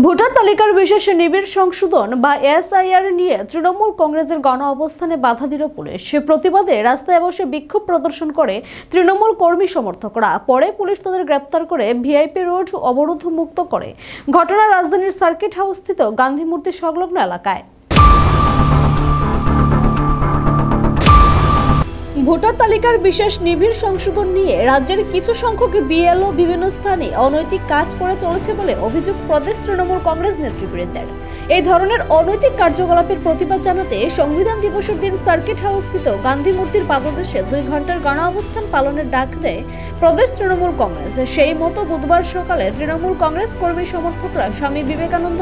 Voter তালিকার বিশেষ নিবিড় সংশোধন বা এসআইআর নিয়ে তৃণমূল কংগ্রেসের গণ অবস্থানে বাধা দিল পুলিশ। সে প্রতিবাদে রাস্তায় বসে বিক্ষোভ প্রদর্শন করে তৃণমূল কর্মী সমর্থকরা। পরে পুলিশ তাদের গ্রেপ্তার করে ভিআইপি রোড অবরোধ মুক্ত করে। ঘটনা রাজধানীর সার্কিট হাউস স্থিত গান্ধী মূর্তি সংলগ্ন এলাকায়। ভোটার তালিকার বিশেষ নিবিড় সংশোধন নিয়ে রাজ্যের কিছু সংখ্যক বিএলও বিভিন্ন স্থানে অনৈতিক কাজ করে চলেছে বলে অভিযোগ প্রদেশ তৃণমূল কংগ্রেস নেতৃবৃন্দের। এই ধরনের অনৈতিক কার্যকলাপের প্রতিবাদ জানাতে সংবিধান দিবসের দিন সার্কিট হাউস স্থিত গান্ধী মূর্তির পাদদেশে 2 ঘন্টার গণ অবস্থান পালনের ডাক দেয় প্রদেশ তৃণমূল কংগ্রেস। সেই মতো বুধবার সকালে তৃণমূল কংগ্রেস কর্মী সমর্থকরা স্বামী বিবেকানন্দ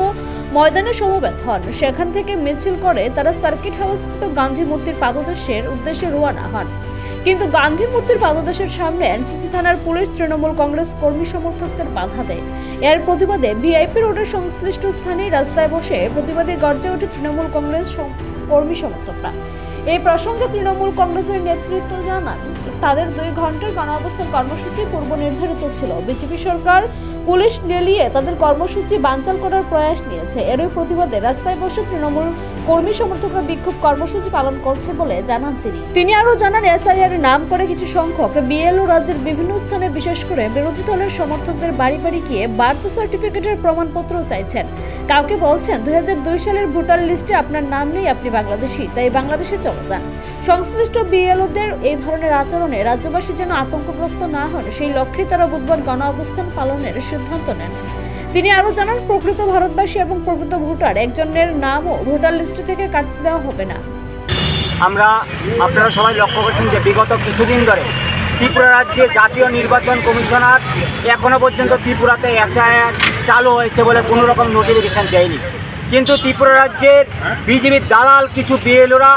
ময়দানে সমবেত হন। সেখান থেকে মিছিল করে তারা সার্কিট হাউস স্থিত গান্ধী মূর্তির পাদদেশের উদ্দেশ্যে রওনা হন। কিন্তু গান্ধী মূর্তির পাদদেশের সামনে এনসিসি থানার পুলিশ তৃণমূল কংগ্রেস কর্মী সমর্থকদের বাধা দেয়। এর প্রতিবাদে ভিআইপি রোডের সংশ্লিষ্ট স্থানে রাস্তায় বসে প্রতিবাদে গর্জে ওঠে তৃণমূল কংগ্রেস কর্মী সমর্থকরা। এই প্রসঙ্গে তৃণমূল কংগ্রেসের নেতৃত্ব জানান, তাদের 2 ঘন্টার গণ অবস্থান কর্মসূচি পূর্ব নির্ধারিত ছিল। বিজেপি সরকার পুলিশ লেলিয়ে তাদের কর্মসূচি বানচাল করার প্রয়াস নিয়েছে। এরই প্রতিবাদে রাস্তায় বসে তৃণমূল কর্মী সমর্থকরা বিক্ষোভ কর্মসূচি পালন করছে বলে জানান তিনি আরও জানান, এসআইআর নাম করে কিছু সংখ্যক বিএলও রাজ্যের বিভিন্ন স্থানে বিশেষ করে বিরোধী দলের সমর্থকদের বাড়ি বাড়ি গিয়ে বার্থ সার্টিফিকেটের প্রমাণপত্র চাইছেন। কাউকে বলছেন 2002 সালের ভোটার লিস্টে আপনার নাম নেই, আপনি বাংলাদেশি, তাই বাংলাদেশে চলে যান। সংশ্লিষ্ট বিএলওদের এই ধরনের আচরণে রাজ্যবাসী যেন আতঙ্কগ্রস্ত না হন, সেই লক্ষ্যে তারা বুধবার গণ অবস্থান পালনের সিদ্ধান্ত নেন। তিনি আরও জানান, প্রকৃত ভারতবাসী এবং প্রকৃত ভোটার একজনের নামও ভোটার লিস্ট থেকে কাটতে দেওয়া হবে না। আপনারা সবাই লক্ষ্য করছেন যে বিগত কিছুদিন ধরে ত্রিপুরা রাজ্যে জাতীয় নির্বাচন কমিশনার এখনো পর্যন্ত ত্রিপুরাতে এসআইআর চালু হয়েছে বলে কোনো রকম নোটিফিকেশন দেয়নি। কিন্তু ত্রিপুরা রাজ্যের বিজেপির দালাল কিছু বিএলওরা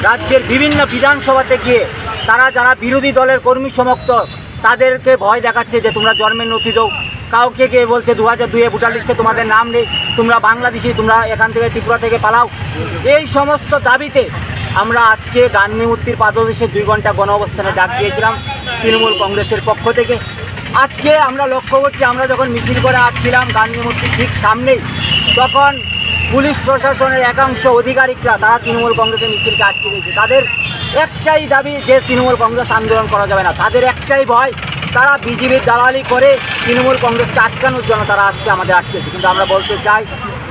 রাজ্যের বিভিন্ন বিধানসভাতে গিয়ে তারা যারা বিরোধী দলের কর্মী সমর্থক তাদেরকে ভয় দেখাচ্ছে যে তোমরা জন্মের নথি দাও। কাউকে গিয়ে বলছে 2002 ভোটার লিস্টে তোমাদের নাম নেই, তোমরা বাংলাদেশি, তোমরা এখান থেকে ত্রিপুরা থেকে পালাও। এই সমস্ত দাবিতে আমরা আজকে গান্ধী মূর্তির পাদদেশে 2 ঘন্টা গণ অবস্থানে ডাক দিয়েছিলাম তৃণমূল কংগ্রেসের পক্ষ থেকে। আজকে আমরা লক্ষ্য করছি, আমরা যখন মিছিল করে আসছিলাম গান্ধী মূর্তির ঠিক সামনেই, তখন পুলিশ প্রশাসনের একাংশ আধিকারিকরা তারা তৃণমূল কংগ্রেসের মিছিলকে আটকে দিয়েছে। তাদের একটাই দাবি যে তৃণমূল কংগ্রেস আন্দোলন করা যাবে না, তাদের একটাই ভয়, তারা বিজেপির দালালি করে তৃণমূল কংগ্রেসকে আটকানোর জন্য তারা আজকে আমাদের আটকেছে। কিন্তু আমরা বলতে চাই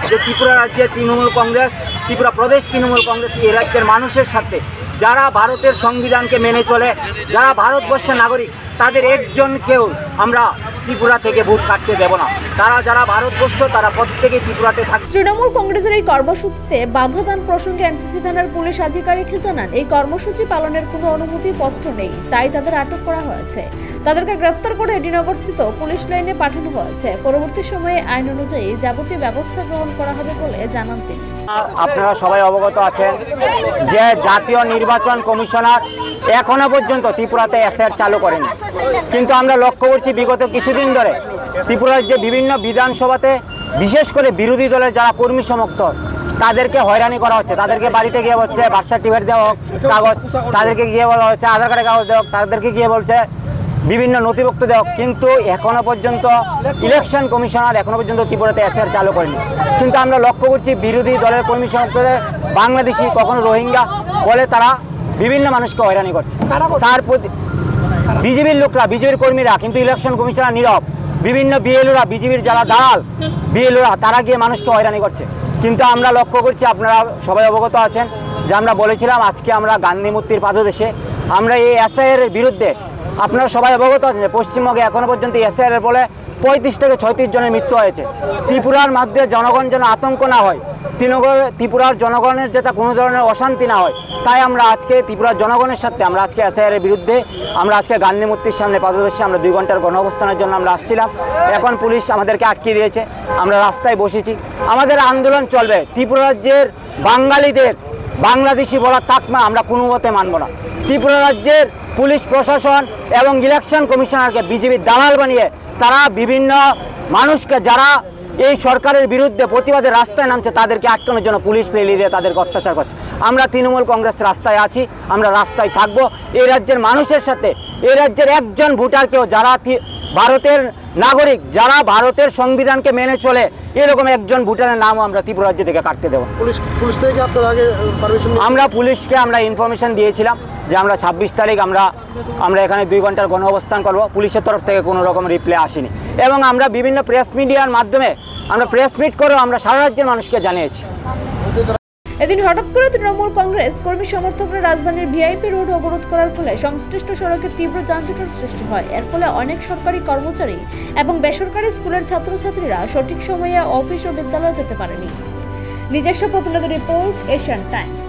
যে ত্রিপুরা রাজ্যের তৃণমূল কংগ্রেস, ত্রিপুরা প্রদেশ তৃণমূল কংগ্রেস এই রাজ্যের মানুষের সাথে, যারা ভারতের সংবিধানকে মেনে চলে, যারা ভারতবর্ষের নাগরিক, তাদের একজনকেও আমরা ত্রিপুরা থেকে ভোট কাটতে দেব না। তারা যারা ভারতবর্ষ তারা প্রত্যেকে ত্রিপুরাতে থাকবে। তৃণমূল কংগ্রেসের এই কর্মসূচিতে বাধা দান প্রসঙ্গে এনসিসি থানার পুলিশ আধিকারিক জানান, এই কর্মসূচি পালনের কোনো অনুমতিপত্র নেই, তাই তাদের আটক করা হয়েছে। তাদেরকে গ্রেফতার করে এডিনগরস্থিত পুলিশ লাইনে পাঠানো হয়েছে। পরবর্তী সময়ে আইন অনুযায়ী যাবতীয় ব্যবস্থা গ্রহণ করা হবে বলে জানান তিনি। আপনারা সবাই অবগত আছেন যে জাতীয় নির্বাচন কমিশনার এখনো পর্যন্ত ত্রিপুরাতে এসআইআর চালু করেনি। কিন্তু আমরা লক্ষ্য করছি বিগত কিছুদিন ধরে ত্রিপুরার যে বিভিন্ন বিধানসভাতে বিশেষ করে বিরোধী দলের যারা কর্মী সমর্থক তাদেরকে হয়রানি করা হচ্ছে। তাদেরকে বাড়িতে গিয়ে বলছে বার্থ সার্টিফিকেট দেওয়া হোক কাগজ, তাদেরকে গিয়ে বলা হচ্ছে আধার কার্ডের কাগজ দেওয়া হোক, তাদেরকে গিয়ে বলছে বিভিন্ন নথিভুক্ত দেওয়া। কিন্তু এখনো পর্যন্ত ইলেকশন কমিশনার এখনো পর্যন্ত ত্রিপুরাতে এসআইআর চালু করেনি। কিন্তু আমরা লক্ষ্য করছি বিরোধী দলের কর্মী সমর্থকদের বাংলাদেশি, কখনো রোহিঙ্গা বলে তারা বিভিন্ন মানুষকে হয়রানি করছে। তার প্রতি বিজেপির লোকরা, বিজেপির কর্মীরা, কিন্তু ইলেকশন কমিশনার নীরব। বিভিন্ন বিএলওরা, বিজেপির যারা দালাল বিএলওরা, তারা গিয়ে মানুষকে হয়রানি করছে। কিন্তু আমরা লক্ষ্য করছি, আপনারা সবাই অবগত আছেন যে আমরা বলেছিলাম আজকে আমরা গান্ধী মূর্তির পাদদেশে আমরা এই এসআইআর এর বিরুদ্ধে, আপনারা সবাই অবগত আছেন যে পশ্চিমবঙ্গে এখনো পর্যন্ত এসআইআর এর বলে 35 থেকে 36 জনের মৃত্যু হয়েছে। ত্রিপুরার মধ্যে জনগণ যেন আতঙ্ক না হয়, ত্রিপুরার জনগণের যাতে কোনো ধরনের অশান্তি না হয়, তাই আমরা আজকে ত্রিপুরার জনগণের সাথে আমরা আজকে এসআইআর এর বিরুদ্ধে আমরা আজকে গান্ধী মূর্তির সামনে পাদদেশে আমরা 2 ঘন্টার গণ অবস্থানের জন্য আমরা আসছিলাম। এখন পুলিশ আমাদেরকে আটকে দিয়েছে, আমরা রাস্তায় বসেছি। আমাদের আন্দোলন চলবে। ত্রিপুরা রাজ্যের বাঙালিদের বাংলাদেশি বলা তাকমা আমরা কোনো মতে মানব না। ত্রিপুরা রাজ্যের পুলিশ প্রশাসন এবং ইলেকশন কমিশনারকে বিজেপির দালাল বানিয়ে তারা বিভিন্ন মানুষকে যারা এই সরকারের বিরুদ্ধে প্রতিবাদে রাস্তায় নামছে তাদেরকে আটকানোর জন্য পুলিশ লেলি দিয়ে তাদেরকে অত্যাচার করছে। আমরা তৃণমূল কংগ্রেস রাস্তায় আছি, আমরা রাস্তায় থাকবো এই রাজ্যের মানুষের সাথে। এই রাজ্যের একজন ভোটারকেও যারা ভারতের নাগরিক যারা ভারতের সংবিধানকে মেনে চলে এরকম একজন ভুটানের নামও আমরা ত্রিপুরা রাজ্য থেকে কাটতে দেবো। পুলিশ থেকে আপনার আগে পারমিশন? আমরা পুলিশকে ইনফরমেশন দিয়েছিলাম যে আমরা 26 তারিখ আমরা এখানে 2 ঘন্টার গণ অবস্থান করবো। পুলিশের তরফ থেকে কোনো রকম রিপ্লাই আসেনি এবং আমরা বিভিন্ন প্রেস মিডিয়ার মাধ্যমে আমরা প্রেস মিট করেও আমরা সারা রাজ্যের মানুষকে জানিয়েছি। এদিন হঠাৎ করে তৃণমূল কংগ্রেস কর্মী সমর্থকরা রাজধানীর ভিআইপি রোড অবরোধ করার ফলে সংশ্লিষ্ট সড়কে তীব্র যানজটের সৃষ্টি হয়। এর ফলে অনেক সরকারি কর্মচারী এবং বেসরকারি স্কুলের ছাত্রছাত্রীরা সঠিক সময়ে অফিস ও বিদ্যালয়ে যেতে পারেনি। নিজস্ব প্রতিনিধি রিপোর্ট, এশিয়ান টাইমস।